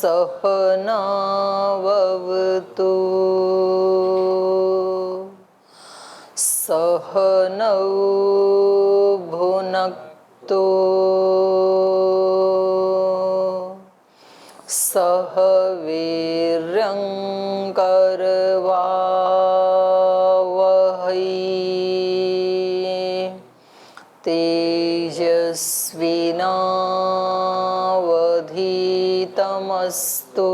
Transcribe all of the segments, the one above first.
सहनाववतु सहनौ भुनक्तु सह वीर्यं करवावहै तेजस्विनावधीतमस्तु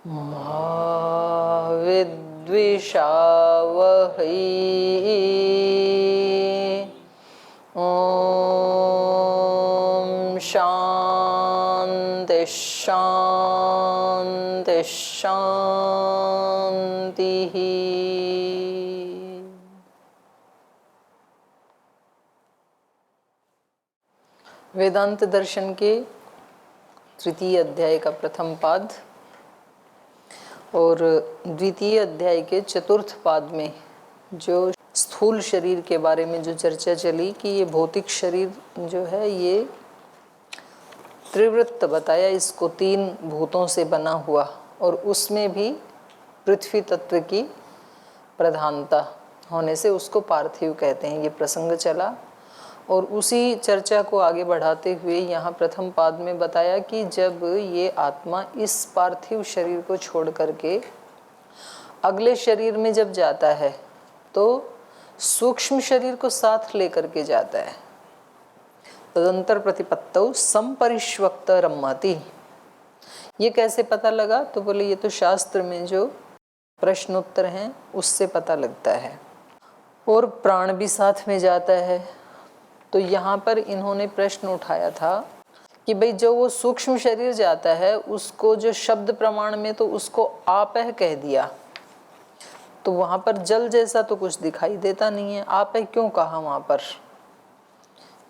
मा विद्विषावहै। शांति शांति शांति। वेदांत दर्शन के तृतीय अध्याय का प्रथम पाद और द्वितीय अध्याय के चतुर्थ पाद में जो स्थूल शरीर के बारे में जो चर्चा चली कि ये भौतिक शरीर जो है ये त्रिवृत्त बताया, इसको तीन भूतों से बना हुआ और उसमें भी पृथ्वी तत्व की प्रधानता होने से उसको पार्थिव कहते हैं। ये प्रसंग चला और उसी चर्चा को आगे बढ़ाते हुए यहाँ प्रथम पाद में बताया कि जब ये आत्मा इस पार्थिव शरीर को छोड़ करके अगले शरीर में जब जाता है तो सूक्ष्म शरीर को साथ लेकर के जाता है। तदंतर प्रतिपत्तौ संपरिष्वक्त रम्मति। ये कैसे पता लगा? तो बोले ये तो शास्त्र में जो प्रश्नोत्तर हैं उससे पता लगता है। और प्राण भी साथ में जाता है। तो यहाँ पर इन्होंने प्रश्न उठाया था कि भाई जो वो सूक्ष्म शरीर जाता है उसको जो शब्द प्रमाण में तो उसको आपह कह दिया, तो वहाँ पर जल जैसा तो कुछ दिखाई देता नहीं है। आपह क्यों कहा वहाँ पर?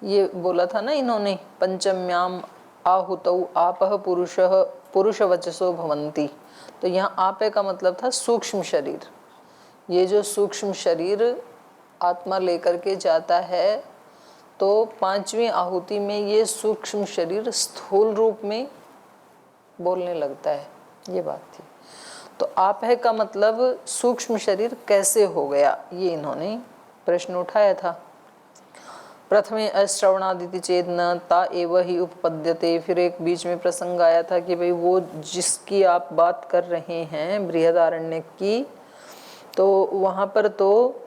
ये बोला था ना इन्होंने, पंचम्याम आहुतौ आपह पुरुष वचसो भवंती। तो यहाँ आपह का मतलब था सूक्ष्म शरीर। ये जो सूक्ष्म शरीर आत्मा लेकर के जाता है तो पांचवी आहुति में ये सूक्ष्म शरीर स्थूल रूप में बोलने लगता है। ये बात थी। तो आपह का मतलब सूक्ष्म शरीर कैसे हो गया, ये इन्होंने प्रश्न उठाया था। प्रथमे अश्रवणादिति चेदन ता एव ही उपपद्यते। फिर एक बीच में प्रसंग आया था कि भाई वो जिसकी आप बात कर रहे हैं बृहदारण्यक की, तो वहाँ पर तो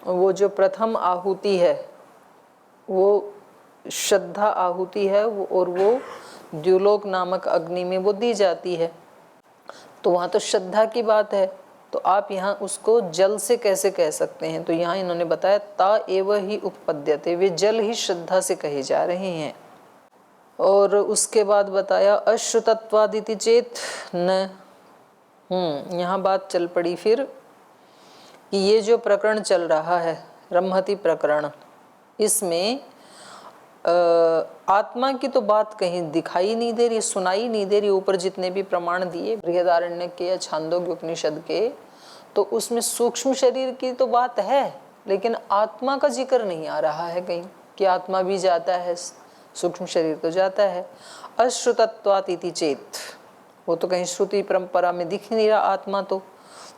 वो जो प्रथम आहुति है वो श्रद्धा आहुति है और वो द्युलोक नामक अग्नि में वो दी जाती है। तो वहाँ तो श्रद्धा की बात है, तो आप यहाँ उसको जल से कैसे कह सकते हैं? तो यहाँ इन्होंने बताया ता एव ही उपपद्यते, वे जल ही श्रद्धा से कहे जा रहे हैं। और उसके बाद बताया अश्रुतत्वादिति चेत न। यहाँ बात चल पड़ी फिर कि ये जो प्रकरण चल रहा है रम्मति प्रकरण, इसमें आत्मा की तो बात कहीं दिखाई नहीं दे रही, सुनाई नहीं दे रही। ऊपर जितने भी प्रमाण दिए बृहदारण्यक के या छांदोग्य उपनिषद के, तो उसमें सूक्ष्म शरीर की तो बात है लेकिन आत्मा का जिक्र नहीं आ रहा है कहीं कि आत्मा भी जाता है, सूक्ष्म शरीर तो जाता है। अश्रुतत्वात् इति चेत, वो तो कहीं श्रुति परंपरा में दिख नहीं रहा आत्मा तो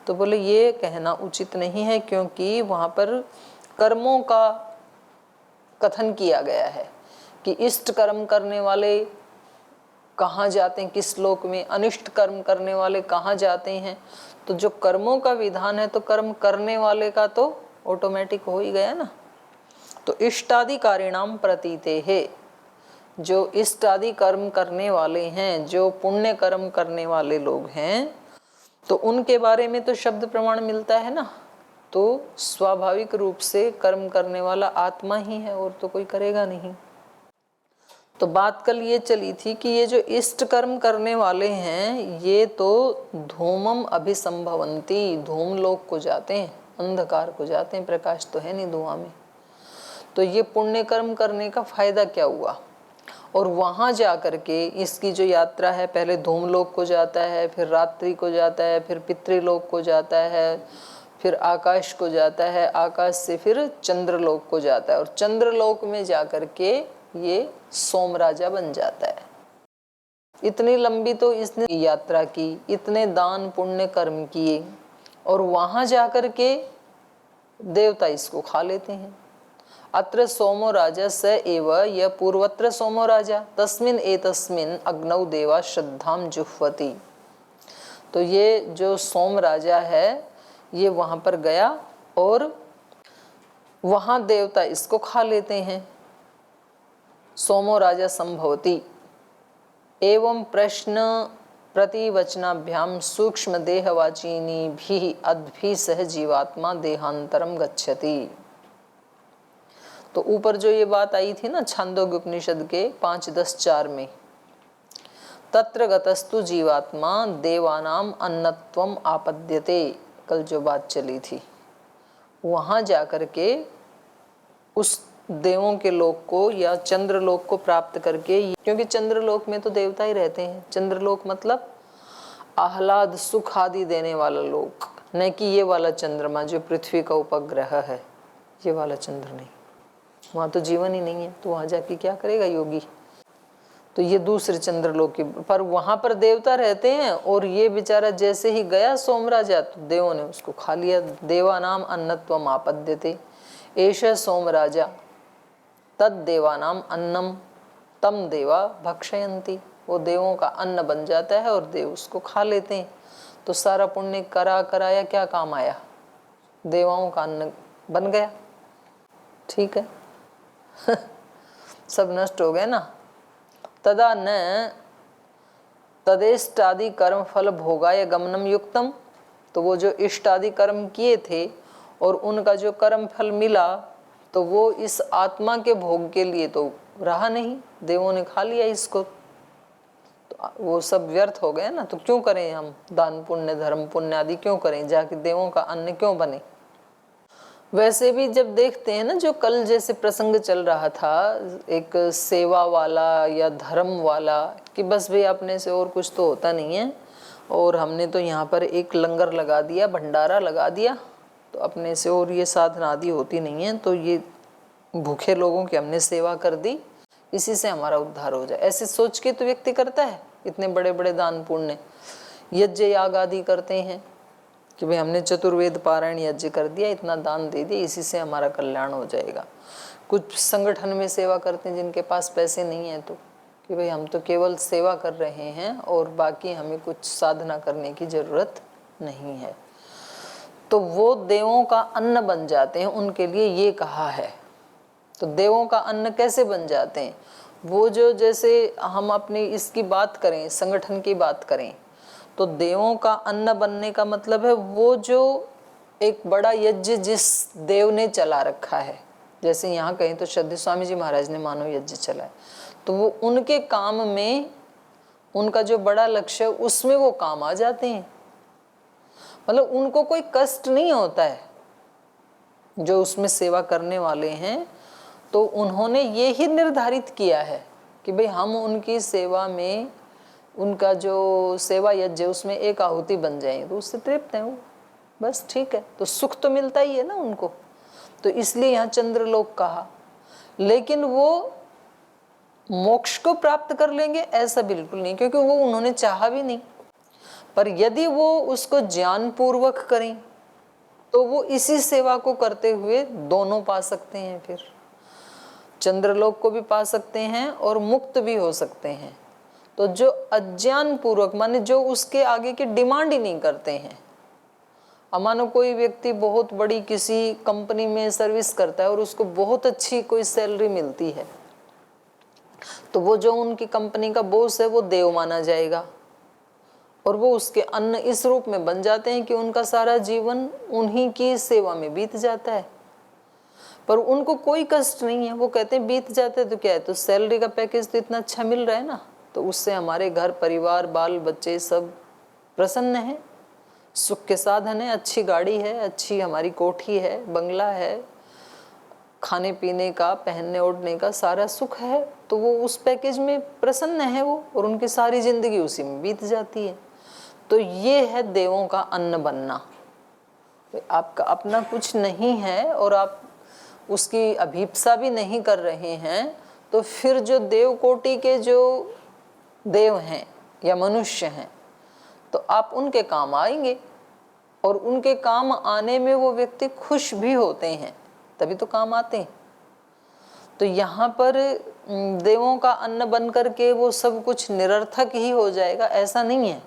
बोले ये कहना उचित नहीं है, क्योंकि वहाँ पर कर्मों का कथन किया गया है कि इष्ट कर्म करने वाले कहाँ जाते हैं, किस लोक में, अनिष्ट कर्म करने वाले कहाँ जाते हैं। तो जो कर्मों का विधान है तो कर्म करने वाले का तो ऑटोमेटिक हो ही गया ना। तो इष्टादि कारिणाम प्रतीते है, जो इष्टादि कर्म करने वाले हैं, जो पुण्य कर्म करने वाले लोग हैं, तो उनके बारे में तो शब्द प्रमाण मिलता है ना। तो स्वाभाविक रूप से कर्म करने वाला आत्मा ही है और तो कोई करेगा नहीं। तो बात कल ये चली थी कि ये जो इष्ट कर्म करने वाले हैं ये तो धूमम अभिसंभवंती, धूम लोक को जाते हैं, अंधकार को जाते हैं, प्रकाश तो है नहीं धुआं में। तो ये पुण्य कर्म करने का फायदा क्या हुआ? और वहाँ जा करके इसकी जो यात्रा है, पहले धूमलोक को जाता है, फिर रात्रि को जाता है, फिर पितृलोक को जाता है, फिर आकाश को जाता है, आकाश से फिर चंद्रलोक को जाता है, और चंद्रलोक में जा करके ये सोम राजा बन जाता है। इतनी लंबी तो इसने यात्रा की, इतने दान पुण्य कर्म किए, और वहां जाकर के देवता इसको खा लेते हैं। अत्र सोमो राजा स एव य पूर्वत्र सोमो राजा तस्मिन एतस्मिन अग्नौ देवा श्रद्धाम जुह्वति। तो ये जो सोम राजा है ये वहां पर गया और वहां देवता इसको खा लेते हैं। सोमो राजा संभवति एवं प्रश्न प्रतिवचनाभ्याम सूक्ष्म देहवाचिनी भी अद्भि सह जीवात्मा देहांतरम गच्छति। तो ऊपर जो ये बात आई थी ना छांदोग्य उपनिषद के 5:10-4 में, तत्र गतस्तु जीवात्मा देवानाम अन्नत्वम आपद्यते, कल जो बात चली थी, वहां जाकर के उस देवों के लोक को या चंद्रलोक को प्राप्त करके, क्योंकि चंद्रलोक में तो देवता ही रहते हैं। चंद्रलोक मतलब आह्लाद सुख आदि देने वाला लोक, न कि ये वाला चंद्रमा जो पृथ्वी का उपग्रह है, ये वाला चंद्र नहीं, वहाँ तो जीवन ही नहीं है, तो वहाँ जाके क्या करेगा योगी। तो ये दूसरे चंद्रलोक की, पर वहाँ पर देवता रहते हैं, और ये बेचारा जैसे ही गया सोमराजा तो देवों ने उसको खा लिया। देवानाम अन्नत्वम आपद्यते एष सोमराजा तद देवानाम अन्नम तम देवा भक्षयन्ति। वो देवों का अन्न बन जाता है और देव उसको खा लेते हैं। तो सारा पुण्य कराया क्या काम आया, देवाओं का अन्न बन गया, ठीक है। सब नष्ट हो गए ना। तदा न तदेष्टादि कर्म फल भोगाय गमनम युक्तम। तो वो जो इष्ट आदि कर्म किए थे और उनका जो कर्म फल मिला, तो वो इस आत्मा के भोग के लिए तो रहा नहीं, देवों ने खा लिया इसको, तो वो सब व्यर्थ हो गया ना। तो क्यों करें हम दान पुण्य धर्म पुण्य आदि, क्यों करें, जाके देवों का अन्न क्यों बने। वैसे भी जब देखते हैं ना, जो कल जैसे प्रसंग चल रहा था, एक सेवा वाला या धर्म वाला, कि बस भाई अपने से और कुछ तो होता नहीं है, और हमने तो यहाँ पर एक लंगर लगा दिया, भंडारा लगा दिया, तो अपने से और ये साधना आदि होती नहीं है, तो ये भूखे लोगों की हमने सेवा कर दी, इसी से हमारा उद्धार हो जाए, ऐसे सोच के तो व्यक्ति करता है। इतने बड़े बड़े दान पुण्य यज्ञ याग आदि करते हैं कि भाई हमने चतुर्वेद पारायण यज्ञ कर दिया, इतना दान दे दिया, इसी से हमारा कल्याण हो जाएगा। कुछ संगठन में सेवा करते हैं जिनके पास पैसे नहीं है, तो कि भाई हम तो केवल सेवा कर रहे हैं और बाकी हमें कुछ साधना करने की जरूरत नहीं है, तो वो देवों का अन्न बन जाते हैं, उनके लिए ये कहा है। तो देवों का अन्न कैसे बन जाते हैं, वो जो जैसे हम अपनी इसकी बात करें, संगठन की बात करें, तो देवों का अन्न बनने का मतलब है वो जो एक बड़ा यज्ञ जिस देव ने चला रखा है, जैसे यहाँ कहें तो श्रद्धेय स्वामी जी महाराज ने मानव यज्ञ चलाया, तो वो उनके काम में, उनका जो बड़ा लक्ष्य है उसमें वो काम आ जाते हैं। मतलब उनको कोई कष्ट नहीं होता है जो उसमें सेवा करने वाले हैं। तो उन्होंने ये ही निर्धारित किया है कि भाई हम उनकी सेवा में, उनका जो सेवा यज्ञ उसमें एक आहुति बन जाए, तो उससे तृप्त है वो, बस ठीक है। तो सुख तो मिलता ही है ना उनको, तो इसलिए यहाँ चंद्रलोक कहा। लेकिन वो मोक्ष को प्राप्त कर लेंगे ऐसा बिल्कुल नहीं, क्योंकि वो उन्होंने चाहा भी नहीं। पर यदि वो उसको ज्ञान पूर्वक करें तो वो इसी सेवा को करते हुए दोनों पा सकते हैं, फिर चंद्रलोक को भी पा सकते हैं और मुक्त भी हो सकते हैं। तो जो अज्ञान पूर्वक, माने जो उसके आगे की डिमांड ही नहीं करते हैं, मानो कोई व्यक्ति बहुत बड़ी किसी कंपनी में सर्विस करता है और उसको बहुत अच्छी कोई सैलरी मिलती है, तो वो जो उनकी कंपनी का बॉस है वो देव माना जाएगा, और वो उसके अन्न इस रूप में बन जाते हैं कि उनका सारा जीवन उन्हीं की सेवा में बीत जाता है। पर उनको कोई कष्ट नहीं है, वो कहते हैं बीत जाते तो क्या है, तो सैलरी का पैकेज तो इतना अच्छा मिल रहा है ना, तो उससे हमारे घर परिवार बाल बच्चे सब प्रसन्न है, सुख के साधन है, अच्छी गाड़ी है, अच्छी हमारी कोठी है, बंगला है, खाने पीने का पहनने ओढ़ने का सारा सुख है, तो वो उस पैकेज में प्रसन्न है वो, और उनकी सारी जिंदगी उसी में बीत जाती है। तो ये है देवों का अन्न बनना। आपका अपना कुछ नहीं है और आप उसकी अभीप्सा भी नहीं कर रहे हैं, तो फिर जो देव कोटि के जो देव हैं या मनुष्य हैं, तो आप उनके काम आएंगे, और उनके काम आने में वो व्यक्ति खुश भी होते हैं, तभी तो काम आते हैं। तो यहाँ पर देवों का अन्न बन करके वो सब कुछ निरर्थक ही हो जाएगा, ऐसा नहीं है।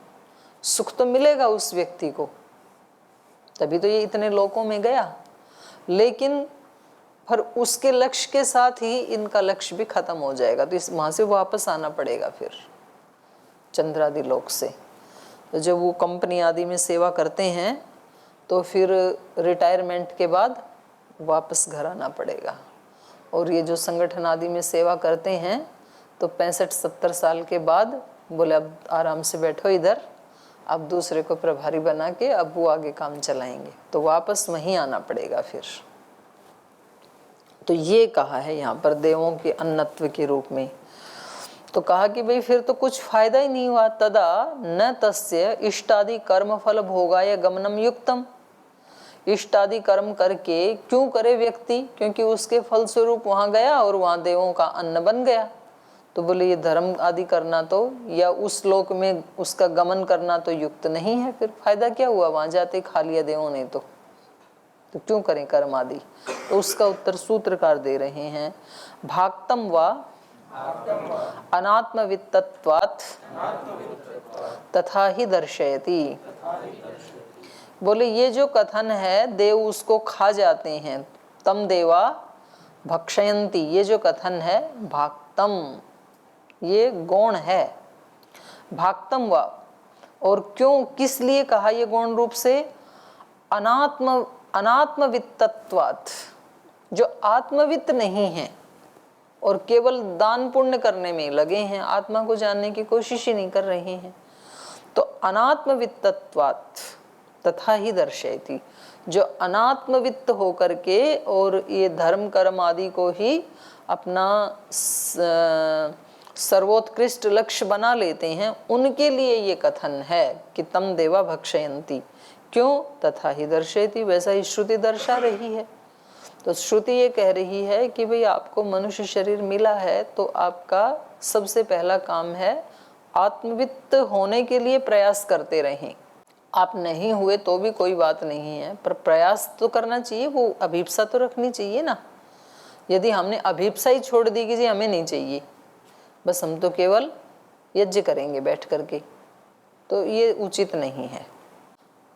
सुख तो मिलेगा उस व्यक्ति को, तभी तो ये इतने लोकों में गया, लेकिन पर उसके लक्ष्य के साथ ही इनका लक्ष्य भी खत्म हो जाएगा, तो इस वहाँ से वापस आना पड़ेगा फिर चंद्रादि लोक से। तो जब वो कंपनी आदि में सेवा करते हैं तो फिर रिटायरमेंट के बाद वापस घर आना पड़ेगा। और ये जो संगठन आदि में सेवा करते हैं तो 65-70 साल के बाद बोले अब आराम से बैठो इधर, अब दूसरे को प्रभारी बना के अब वो आगे काम चलाएंगे, तो वापस वहीं आना पड़ेगा फिर। तो ये कहा है यहाँ पर देवों के अन्नत्व के रूप में। तो कहा कि भाई फिर तो कुछ फायदा ही नहीं हुआ। तदा न तस्य इष्टादि कर्म फल भोगाय गमनम युक्तम। इष्टादि कर्म करके क्यों करे व्यक्ति, क्योंकि उसके फल स्वरूप वहां गया और वहां देवों का अन्न बन गया। तो बोले ये धर्म आदि करना तो या उस लोक में उसका गमन करना तो युक्त नहीं है, फिर फायदा क्या हुआ, वहां जाते खा लिया देवों ने तो क्यों करें कर्म आदि। तो उसका उत्तर सूत्रकार दे रहे हैं, भाक्तम वा अनात्मवित्तत्वात् तथा ही दर्शयति। बोले ये जो कथन है देव उसको खा जाते हैं, तम देवा भक्षयन्ति, ये जो कथन है भाक्तम, ये गौण है। भाक्तम वा, और क्यों किस लिए कहा ये गौण रूप से, अनात्मवित्तत्वात्, जो आत्मवित्त नहीं है और केवल दान पुण्य करने में लगे हैं, आत्मा को जानने की कोशिश ही नहीं कर रहे हैं, तो अनात्मवित्तत्वात् तथा ही दर्शयति, जो अनात्मवित्त होकर के और ये धर्म कर्म आदि को ही अपना सर्वोत्कृष्ट लक्ष्य बना लेते हैं, उनके लिए ये कथन है कि तम देवा भक्षयन्ति। क्यों, तथा ही दर्शयति, वैसा ही श्रुति दर्शा रही है। तो श्रुति ये कह रही है कि भाई आपको मनुष्य शरीर मिला है तो आपका सबसे पहला काम है आत्मवित्त होने के लिए प्रयास करते रहें। आप नहीं हुए तो भी कोई बात नहीं है, पर प्रयास तो करना चाहिए, वो अभिप्सा तो रखनी चाहिए ना। यदि हमने अभिप्सा ही छोड़ दी कि जी हमें नहीं चाहिए, बस हम तो केवल यज्ञ करेंगे बैठ करके, तो ये उचित नहीं है।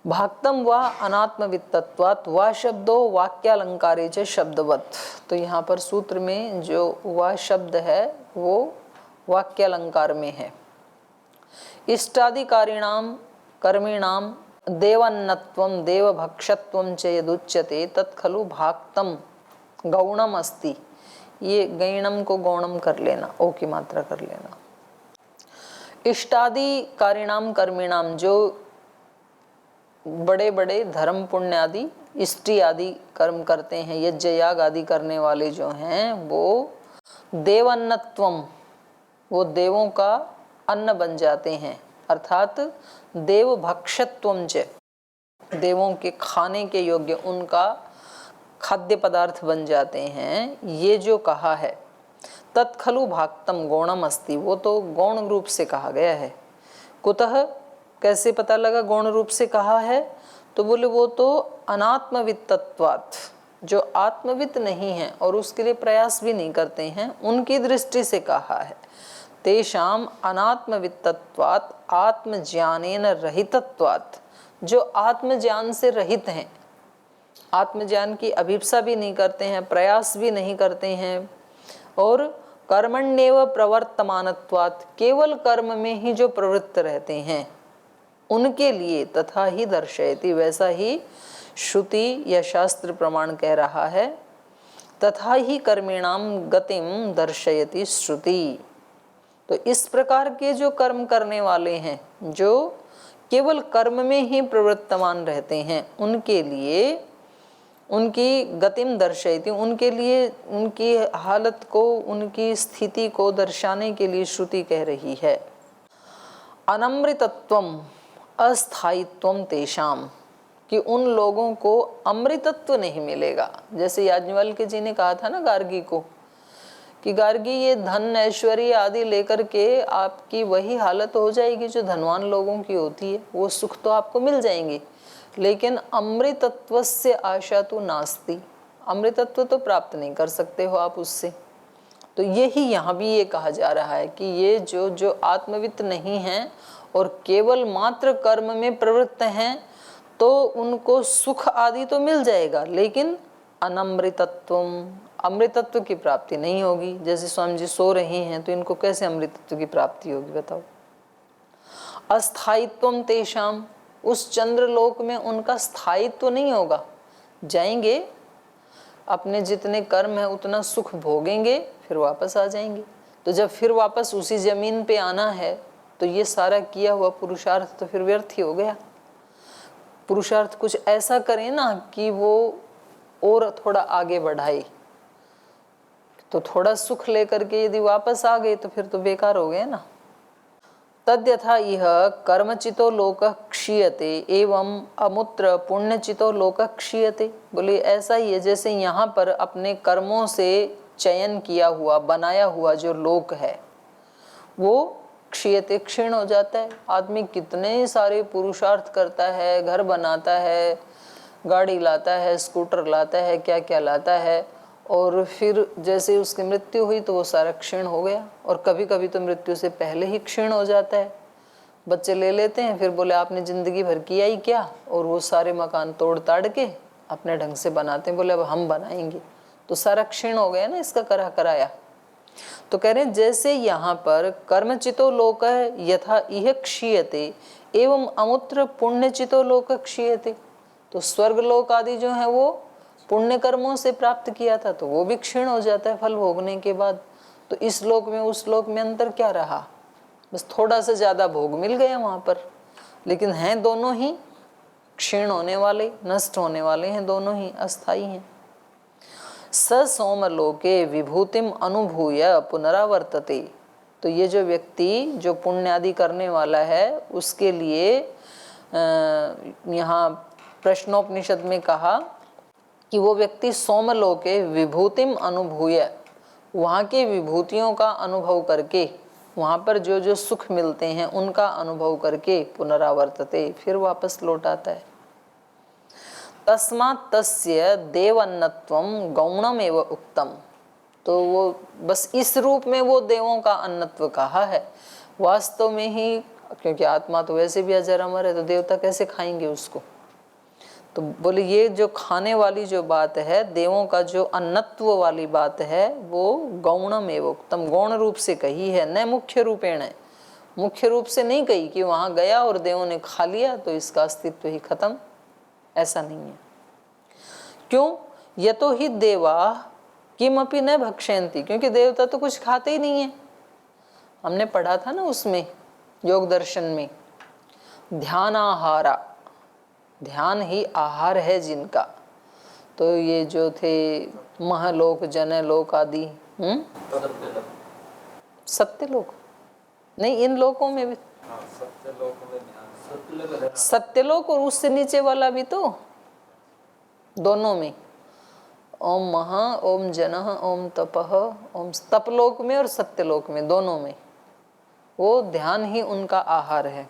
भाक्तम वा अनात्मवित्तत्वात् वा शब्दो वाक्यालंकारे च शब्दवत्। तो यहाँ पर सूत्र में जो वा शब्द है वो वाक्यालंकार में है। इष्टादिकारिणाम कर्मिणाम देवन्नत्वं देवभक्षत्वं च यदुच्यते तत्खलु भाक्तम गौणम अस्ति। ये गैणम को गौणम कर लेना, ओ की मात्रा कर लेना। इष्टादिकारिणाम कर्मिणाम, जो बड़े बड़े धर्म पुण्य आदि इष्टि आदि कर्म करते हैं, यज्ञ याग आदि करने वाले जो हैं, वो देवन्नत्वम, वो देवों का अन्न बन जाते हैं, अर्थात देव भक्षत्वम च, देवों के खाने के योग्य उनका खाद्य पदार्थ बन जाते हैं। ये जो कहा है तत्खलु भाक्तम गौणम अस्ति, वो तो गौण रूप से कहा गया है। कुतः, कैसे पता लगा गौण रूप से कहा है, तो बोले वो तो अनात्मवित्तत्वात्, जो आत्मवित्त नहीं है और उसके लिए प्रयास भी नहीं करते हैं, उनकी दृष्टि से कहा है। तेषाम अनात्मवित्तत्वात् आत्मज्ञानेन रहितत्वात्, जो आत्मज्ञान से रहित हैं, आत्मज्ञान की अभिप्सा भी नहीं करते हैं, प्रयास भी नहीं करते हैं, और कर्मण्येव प्रवर्तमानत्वात्, केवल कर्म में ही जो प्रवृत्त रहते हैं, उनके लिए तथा ही दर्शयति, वैसा ही श्रुति या शास्त्र प्रमाण कह रहा है। तथा ही कर्मिणाम गतिम दर्शयति श्रुति। तो इस प्रकार के जो कर्म करने वाले हैं, जो केवल कर्म में ही प्रवृत्तमान रहते हैं, उनके लिए उनकी गतिम दर्शयति, उनके लिए उनकी हालत को, उनकी स्थिति को दर्शाने के लिए श्रुति कह रही है। अनमृतत्वम अस्थायित्वम तेषाम, कि उन लोगों को अमृतत्व नहीं मिलेगा। जैसे याज्ञवल्क्य जी ने कहा था ना गार्गी को कि गार्गी ये धन ऐश्वर्य आदि लेकर के आपकी वही हालत हो जाएगी जो धनवान लोगों की होती है। वो सुख तो आपको मिल जाएंगे, लेकिन अमृतत्वस्य आशा तो नास्ति, अमृतत्व तो प्राप्त नहीं कर सकते हो आप उससे। तो यही यहाँ भी ये कहा जा रहा है कि ये जो आत्मवित्त नहीं हैं और केवल मात्र कर्म में प्रवृत्त हैं, तो उनको सुख आदि तो मिल जाएगा, लेकिन अनमृतत्वम, अमृतत्व की प्राप्ति नहीं होगी। जैसे स्वामी जी सो रहे हैं तो इनको कैसे अमृतत्व की प्राप्ति होगी बताओ। अस्थायित्वम तेषाम, उस चंद्रलोक में उनका स्थायित्व नहीं होगा। जाएंगे, अपने जितने कर्म है उतना सुख भोगेंगे, फिर वापस आ जाएंगे। तो जब फिर वापस उसी जमीन पे आना है तो ये सारा किया हुआ पुरुषार्थ तो फिर व्यर्थ ही हो गया। पुरुषार्थ कुछ ऐसा करें ना कि वो और थोड़ा आगे बढ़ाए। तो थोड़ा सुख लेकर के यदि वापस आ गए तो फिर तो बेकार हो गए ना। तद्यथा इह कर्मचितो लोक क्षीयते एवं अमुत्र पुण्यचितो लोक क्षीयते। बोले ऐसा ही है जैसे यहाँ पर अपने कर्मों से चयन किया हुआ बनाया हुआ जो लोक है वो क्षीयते, क्षीण हो जाता है। आदमी कितने सारे पुरुषार्थ करता है, घर बनाता है, गाड़ी लाता है, स्कूटर लाता है, क्या क्या लाता है, और फिर जैसे उसकी मृत्यु हुई तो वो सारा क्षीण हो गया। और कभी कभी तो मृत्यु से पहले ही क्षीण हो जाता है। बच्चे ले लेते हैं, फिर बोले आपने जिंदगी भर किया ही क्या, और वो सारे मकान तोड़ ताड़ के अपने ढंग से बनाते हैं, बोले अब हम बनाएंगे, तो सारा क्षीण हो गया ना इसका करा कराया। तो कह रहे हैं जैसे यहाँ पर कर्मचितो लोक यथा इह क्षीयते एवं अमुत्र पुण्यचितो लोक क्षीयते। तो स्वर्ग लोक आदि जो है वो पुण्य कर्मों से प्राप्त किया था तो वो भी क्षीण हो जाता है फल भोगने के बाद। तो इस लोक में उस लोक में अंतर क्या रहा, बस थोड़ा सा ज्यादा भोग मिल गया वहां पर, लेकिन हैं दोनों ही क्षीण होने वाले, नष्ट होने वाले हैं, दोनों ही अस्थाई हैं। स सोमलोके विभूतिम अनुभूय पुनरावर्तते। तो ये जो व्यक्ति जो पुण्य आदि करने वाला है उसके लिए यहाँ प्रश्नोपनिषद में कहा कि वो व्यक्ति सोमलोके विभूतिम अनुभूय, वहाँ के विभूतियों का अनुभव करके, वहाँ पर जो जो सुख मिलते हैं उनका अनुभव करके पुनरावर्तते, फिर वापस लौट आता है। तस्मात् तस्य देवन्नत्वम गौणम एव उक्तम। तो वो बस इस रूप में वो देवों का अन्नत्व कहा है, वास्तव में ही, क्योंकि आत्मा तो वैसे भी अजर अमर है तो देवता कैसे खाएंगे उसको। तो बोले ये जो खाने वाली जो बात है, देवों का जो अन्नत्व वाली बात है, वो गौणम एव उक्तम, गौण रूप से कही है, न मुख्य रूपेण है। मुख्य रूप से नहीं कही कि वहां गया और देवों ने खा लिया तो इसका अस्तित्व ही खत्म, ऐसा नहीं है। क्यों? यतो ही देवा किमपि न भक्षयन्ति, क्योंकि देवता तो कुछ खाते ही नहीं है। हमने पढ़ा था ना उसमें योग दर्शन में, ध्यानाहारा, ध्यान ही आहार है जिनका। तो ये जो थे महलोक जनलोक आदि, सत्यलोक नहीं, इन लोकों में भी सत्यलोक और उससे नीचे वाला भी, तो दोनों में, ओम महा, ओम जनः, ओम तपः, ओम तपलोक में और सत्यलोक में, दोनों में वो ध्यान ही उनका आहार है।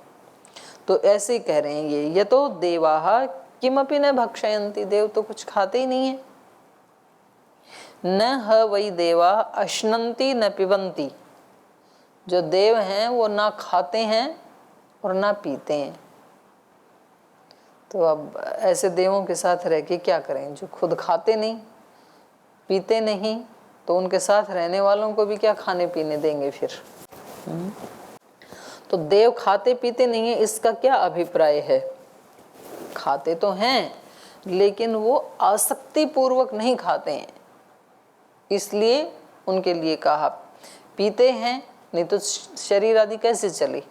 तो ऐसे ही कह रहे हैं ये तो देवाः किमपि न भक्षयन्ति, देव तो कुछ खाते ही नहीं है। न ह वै देवा अश्नन्ति न पिबन्ति, जो देव हैं वो ना खाते हैं और ना पीते हैं। तो अब ऐसे देवों के साथ रह के क्या करें, जो खुद खाते नहीं पीते नहीं, तो उनके साथ रहने वालों को भी क्या खाने पीने देंगे फिर। तो देव खाते पीते नहीं है, इसका क्या अभिप्राय है? खाते तो हैं लेकिन वो आसक्ति पूर्वक नहीं खाते हैं, इसलिए उनके लिए कहा। पीते हैं नहीं तो शरीर आदि कैसे चले,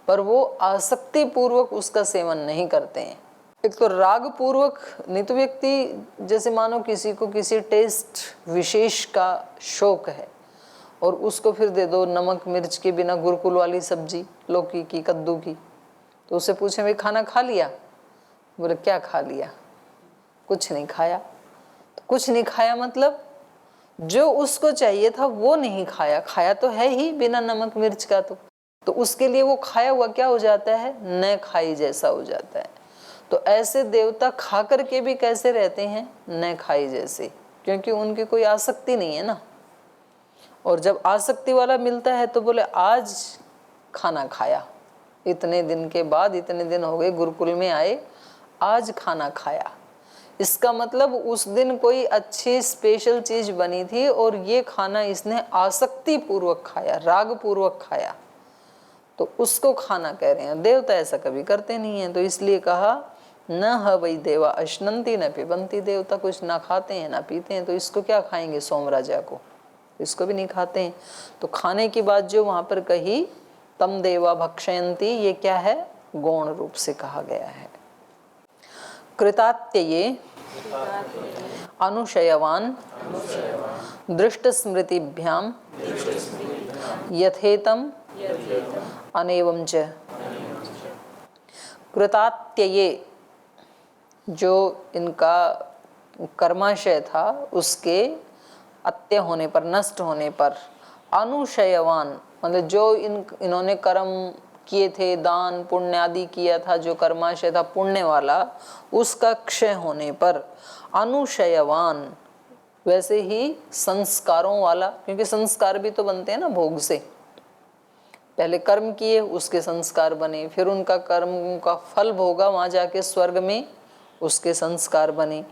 पर वो आसक्ति पूर्वक उसका सेवन नहीं करते हैं। एक तो राग पूर्वक, नहीं तो व्यक्ति जैसे मानो किसी को किसी टेस्ट विशेष का शौक है और उसको फिर दे दो नमक मिर्च के बिना गुरुकुल वाली सब्जी, लौकी की, कद्दू की, तो उससे पूछे भाई खाना खा लिया? बोले क्या खा लिया? कुछ नहीं खाया। तो कुछ नहीं खाया मतलब जो उसको चाहिए था वो नहीं खाया, खाया तो है ही बिना नमक मिर्च का, तो उसके लिए वो खाया हुआ क्या हो जाता है, न खाई जैसा हो जाता है। तो ऐसे देवता खा करके भी कैसे रहते हैं, न खाई जैसे, क्योंकि उनकी कोई आसक्ति नहीं है ना। और जब आसक्ति वाला मिलता है तो बोले आज खाना खाया, इतने दिन के बाद, इतने दिन हो गए गुरुकुल में आए, आज खाना खाया, इसका मतलब उस दिन कोई अच्छी स्पेशल चीज बनी थी और ये खाना इसने आसक्ति पूर्वक खाया, राग पूर्वक खाया, तो उसको खाना कह रहे हैं। देवता ऐसा कभी करते नहीं है, तो इसलिए कहा न ह वै देवा अश्नन्ति न पिबन्ति, देवता कुछ ना खाते हैं ना पीते हैं, तो इसको क्या खाएंगे, सोमराजा को, इसको भी नहीं खाते हैं। तो खाने की बात जो वहां पर कही, तम देवा भक्षयन्ति, ये क्या है, गौण रूप से कहा गया है। कृतात्यये अनुशयवान दृष्ट स्मृतिभ्याम यथेतम अनेवं च। कृतात्यये, जो इनका कर्माशय था उसके अत्य होने पर, नष्ट होने पर, अनुशयवान मतलब जो इन्होंने कर्म किए थे, दान पुण्य आदि किया था, जो कर्माशय था पुण्य वाला, उसका क्षय होने पर, अनुशयवान वैसे ही संस्कारों वाला, क्योंकि संस्कार भी तो बनते हैं ना भोग से, पहले कर्म किए उसके संस्कार बने, फिर उनका कर्म का फल भोगा वहां जाके स्वर्ग में, उसके संस्कार बने।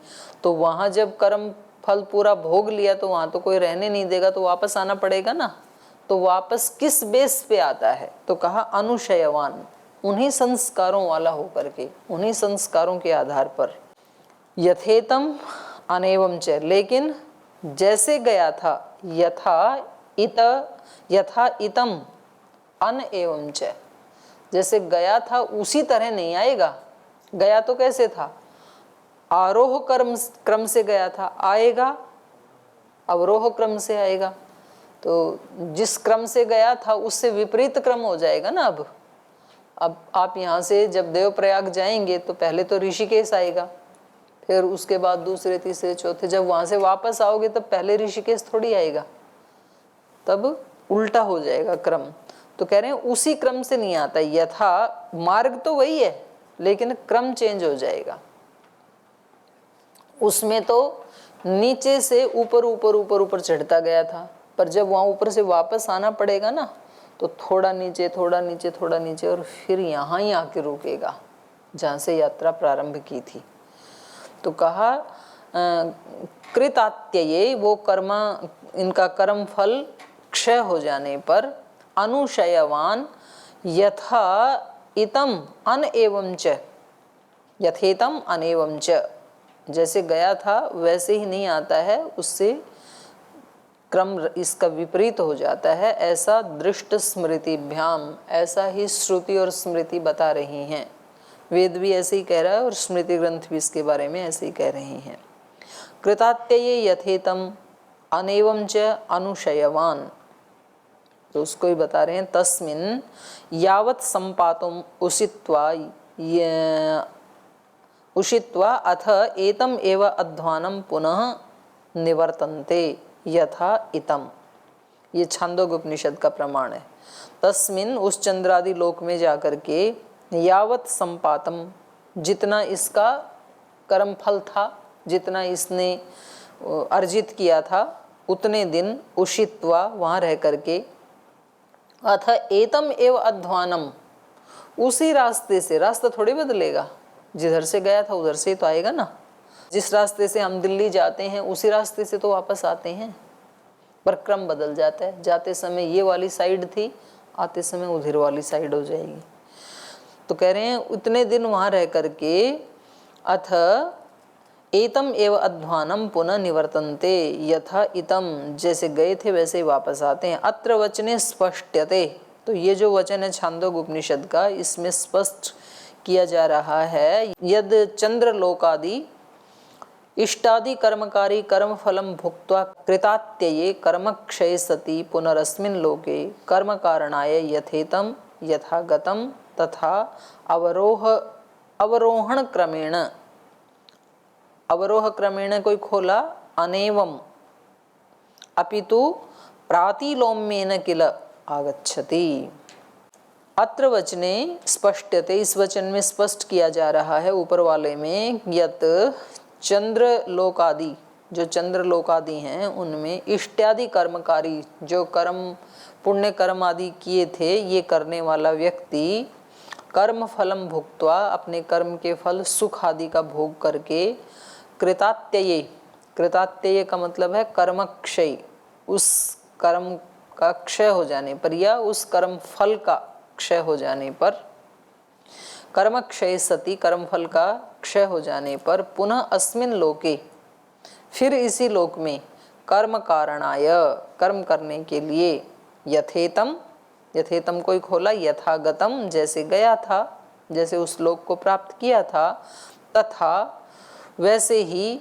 तो वहां जब कर्म फल पूरा भोग लिया तो वहां तो कोई रहने नहीं देगा, तो वापस आना पड़ेगा ना। तो वापस किस बेस पे आता है, तो कहा अनुशयवान, उन्हीं संस्कारों वाला होकर के, उन्हीं संस्कारों के आधार पर। यथेतम अनेवं च, लेकिन जैसे गया था, यथा इतम अन एवं च, जैसे गया था उसी तरह नहीं आएगा। गया तो कैसे था, आरोह क्रम से गया था, आएगा अवरोह क्रम से आएगा, तो जिस क्रम से गया था उससे विपरीत क्रम हो जाएगा ना। अब आप यहाँ से जब देवप्रयाग जाएंगे तो पहले तो ऋषिकेश आएगा, फिर उसके बाद दूसरे तीसरे चौथे, जब वहां से वापस आओगे तब पहले ऋषिकेश थोड़ी आएगा, तब उल्टा हो जाएगा क्रम। तो कह रहे हैं उसी क्रम से नहीं आता, यथा मार्ग तो वही है लेकिन क्रम चेंज हो जाएगा। उसमें तो नीचे से ऊपर ऊपर ऊपर ऊपर चढ़ता गया था, पर जब वहां ऊपर से वापस आना पड़ेगा ना, तो थोड़ा नीचे थोड़ा नीचे थोड़ा नीचे, और फिर यहाँ ही आके रुकेगा जहाँ से यात्रा प्रारंभ की थी। तो कहा कृतात्यये, वो कर्म, इनका कर्म फल क्षय हो जाने पर, अनुशयवान यथा इतम अन एवं च, यथेतम अनेवं च, जैसे गया था वैसे ही नहीं आता है, उससे क्रम इसका विपरीत हो जाता है। ऐसा दृष्ट स्मृतिभ्याम, ऐसा ही श्रुति और स्मृति बता रही हैं। वेद भी ऐसे ही कह रहा है और स्मृति ग्रंथ भी इसके बारे में ऐसे ही कह रहे हैं। कृतात्यये यथेतम अनेवं च अनुशयवान, तो उसको ही बता रहे हैं। तस्मिन् यावत् संपातुम उषित्वा अथ एतम एव अध्वानं पुनः निवर्तन्ते यथा इतम, ये छांदोग्य उपनिषद का प्रमाण है। तस्मिन्, उस चंद्रादि लोक में जाकर के, यावत् संपातम, जितना इसका कर्म फल था, जितना इसने अर्जित किया था, उतने दिन उषित्वा, वहाँ रह करके, अथ एतम एव अध्वानम, उसी रास्ते से, रास्ता थोड़ी बदलेगा, जिधर से गया था उधर से तो आएगा ना। जिस रास्ते से हम दिल्ली जाते हैं उसी रास्ते से तो वापस आते हैं, पर क्रम बदल जाता है। जाते समय ये वाली साइड थी, आते समय उधर वाली साइड हो जाएगी। तो कह रहे हैं उतने दिन वहां रह करके, अथ एतम एव अध्वानम पुनः निवर्तन्ते यथा इतम, जैसे गए थे वैसे ही वापस आते हैं। अत्र वचने स्पष्टते, तो ये जो वचन है छांदोग्य उपनिषद का, इसमें स्पष्ट किया जा रहा है, यद चंद्रलोकादि इष्टादि कर्मकारी कर्म फलम भुक्त्वा कृतात्यये कर्म क्षय सति पुनरस्मिन् लोके कर्म कारणाय यथेतम यथागतम तथा अवरोहण क्रमेण कोई खोला, अनेवम अपितु प्रातिलोम्येन किल आगच्छति। अत्र वचने स्पष्टते, इस वचन में स्पष्ट किया जा रहा है ऊपर वाले में, यत चंद्रलोकादि, जो चंद्रलोकादि हैं उनमें इष्टादि कर्मकारी, जो कर्म पुण्य कर्म आदि किए थे, ये करने वाला व्यक्ति कर्म फलम भुक्त्वा, अपने कर्म के फल सुख आदि का भोग करके, कृतात्यये, कृतात्यय का मतलब है कर्मक्षय, उस कर्म का क्षय हो जाने पर या उस कर्म फल का क्षय हो जाने पर, कर्म क्षय सति, कर्म फल का क्षय हो जाने पर, पुनः अस्मिन लोके, फिर इसी लोक में, कर्म कारणाय, कर्म करने के लिए, यथेतम, यथेतम कोई खोला, यथागतम, जैसे गया था, जैसे उस लोक को प्राप्त किया था, तथा वैसे ही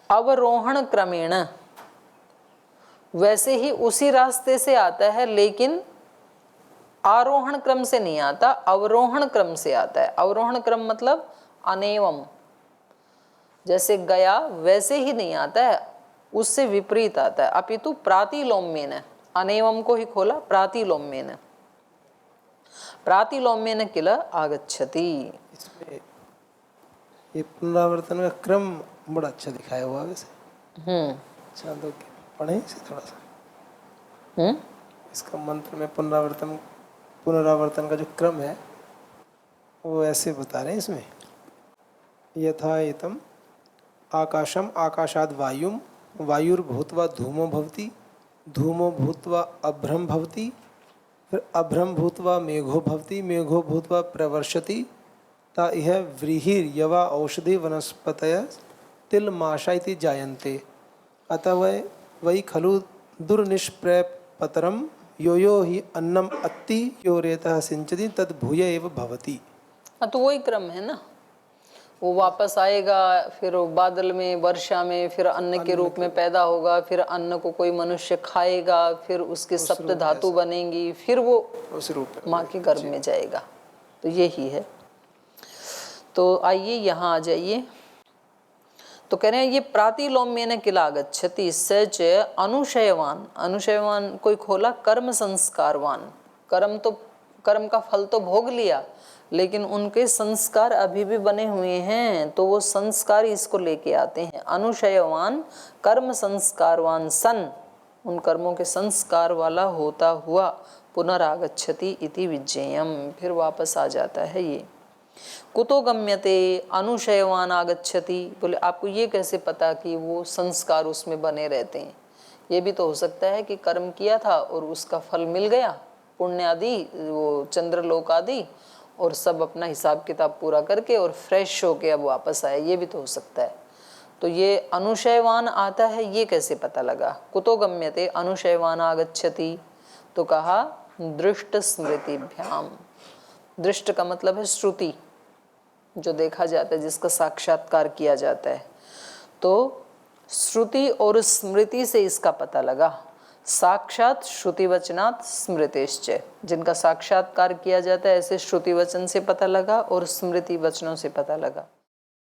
अवरोहण क्रमेण, वैसे ही उसी रास्ते से आता है, लेकिन आरोहण क्रम से नहीं आता, अवरोहण क्रम से आता है। अवरोहण क्रम मतलब अनेवम, जैसे गया वैसे ही नहीं आता है, उससे विपरीत आता है। अपितु प्रातिलोम्येन, अनेवम को ही खोला, प्रातिलोम्येन, प्रातिलोम्येन किल आगच्छति। इसमें ये पुनरावर्तन का क्रम बड़ा अच्छा दिखाया हुआ वैसे। चांदो के पढ़े इसे थोड़ा सा। इसका मंत्र में पुनरावर्तन का जो क्रम है वो ऐसे बता रहे हैं इसमें, यथा एतम आकाशम आकाशाद वायुम वायुर्भूत्वा धूमो भवति धूमो भूत्वा अभ्रम भवति फिर अभ्रम भूत्वा मेघो भवति मेघो भूत्वा प्रवर्षति ता इह व्रीहिर यवा औषधि वनस्पतय तिलमाशा इति जायन्ते अतः वै खलु दुर्निष्प्रयपतरम यो यो ही अन्नम अत्ति यो रेतः सिंचति तद भूय एव भवति। तो वही क्रम है ना, वो वापस आएगा, फिर बादल में, वर्षा में, फिर अन्न के रूप में पैदा होगा, फिर अन्न को कोई मनुष्य खाएगा, फिर उसके सप्त धातु बनेंगी, फिर वो उस रूप माँ के गर्भ में जाएगा। तो यही है। तो आइए यहाँ आ जाइए। तो कह रहे हैं ये प्रातिलोम्येन किल आगच्छति, सच अनुशयवान, अनुशयवान कोई खोला, कर्म संस्कारवान, कर्म का फल तो भोग लिया, लेकिन उनके संस्कार अभी भी बने हुए हैं, तो वो संस्कार इसको लेके आते हैं। अनुशयवान कर्म संस्कारवान सन, उन कर्मों के संस्कार वाला होता हुआ, पुनरागच्छति इति विज्ञेयम, फिर वापस आ जाता है ये। कुतो गम्यते अनुशयवान आगच्छति, बोले आपको ये कैसे पता कि वो संस्कार उसमें बने रहते हैं? ये भी तो हो सकता है कि कर्म किया था और उसका फल मिल गया, पुण्य आदि, वो चंद्रलोक आदि, और सब अपना हिसाब किताब पूरा करके और फ्रेश होके अब वापस आए, ये भी तो हो सकता है। तो ये अनुशयवान आता है, ये कैसे पता लगा? कुतो गम्यते अनुशयवान आगच्छति, तो कहा दृष्ट स्मृतिभ्याम। दृष्ट का मतलब है श्रुति, जो देखा जाता है, जिसका साक्षात्कार किया जाता है। तो श्रुति और स्मृति से इसका पता लगा। साक्षात श्रुति वचनात् स्मृतिश्च, जिनका साक्षात्कार किया जाता है ऐसे श्रुति वचन से पता लगा और स्मृति वचनों से पता लगा।